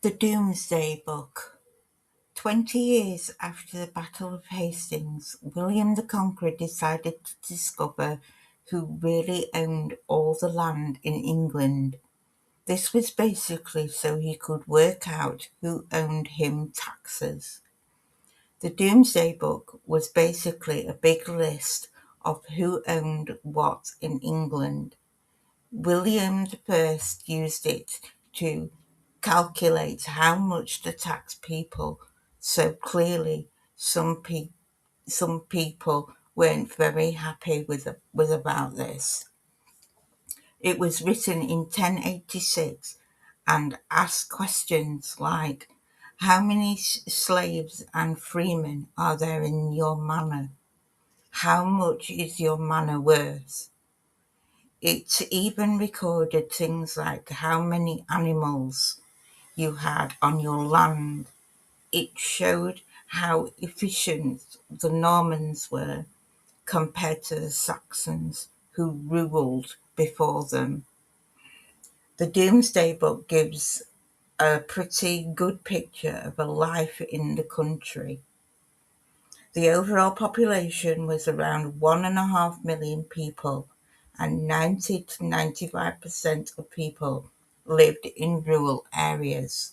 The Domesday Book. 20 years after the Battle of Hastings, William the Conqueror decided to discover who really owned all the land in England. This was basically so he could work out who owed him taxes. The Domesday Book was basically a big list of who owned what in England. William I used it to calculate how much to tax people, so clearly some people weren't very happy with about this. It was written in 1086 and asked questions like, how many slaves and freemen are there in your manor? How much is your manor worth? It even recorded things like how many animals you had on your land. It showed how efficient the Normans were compared to the Saxons who ruled before them. The Domesday Book gives a pretty good picture of a life in the country. The overall population was around 1.5 million people, and 90 to 95% of people lived in rural areas.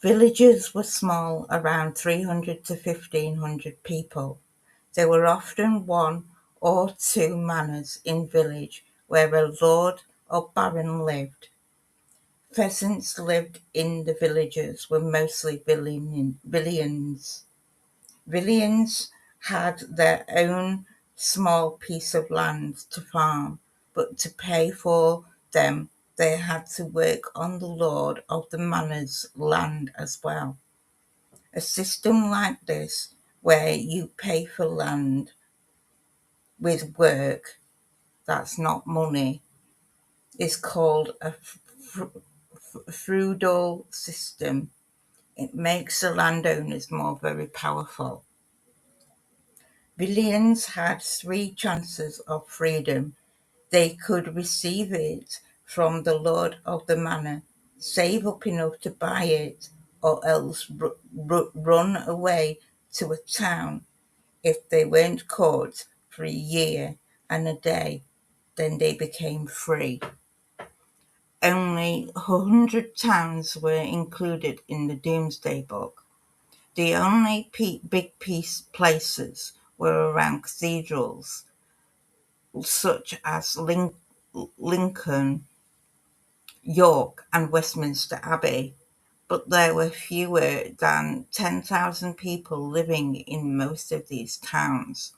Villages were small, around 300 to 1,500 people. There were often one or two manors in village where a lord or baron lived. Peasants lived in the villages were mostly villeins. Villeins had their own small piece of land to farm, but to pay for them they had to work on the lord of the manor's land as well. A system like this, where you pay for land with work that's not money, is called a feudal system. It makes the landowners more very powerful. Villeins had 3 chances of freedom. They could receive it from the lord of the manor, save up enough to buy it, or else run away to a town. If they weren't caught for a year and a day, then they became free. Only 100 towns were included in the Domesday Book. The only big places were around cathedrals, such as Lincoln, York, and Westminster Abbey, but there were fewer than 10,000 people living in most of these towns.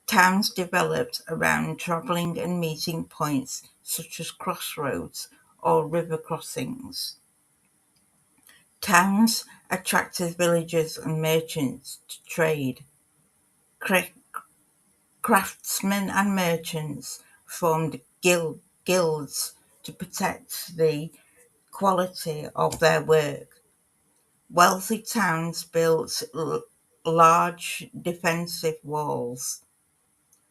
Towns developed around travelling and meeting points such as crossroads or river crossings. Towns attracted villagers and merchants to trade. Craftsmen and merchants formed guilds to protect the quality of their work. Wealthy towns built large defensive walls.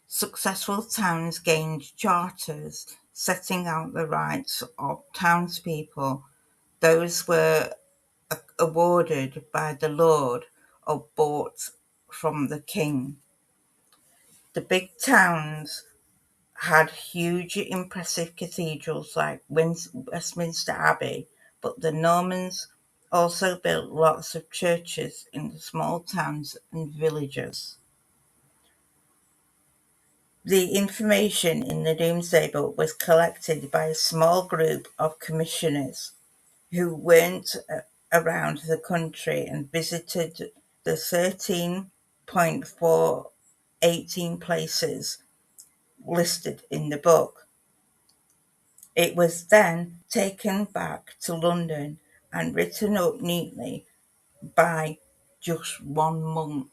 Successful towns gained charters setting out the rights of townspeople. Those were awarded by the lord or bought from the king. The big towns had huge impressive cathedrals like Westminster Abbey, but the Normans also built lots of churches in the small towns and villages. The information in the Domesday Book was collected by a small group of commissioners who went around the country and visited the 13.418 places listed in the book. It was then taken back to London and written up neatly by just one monk.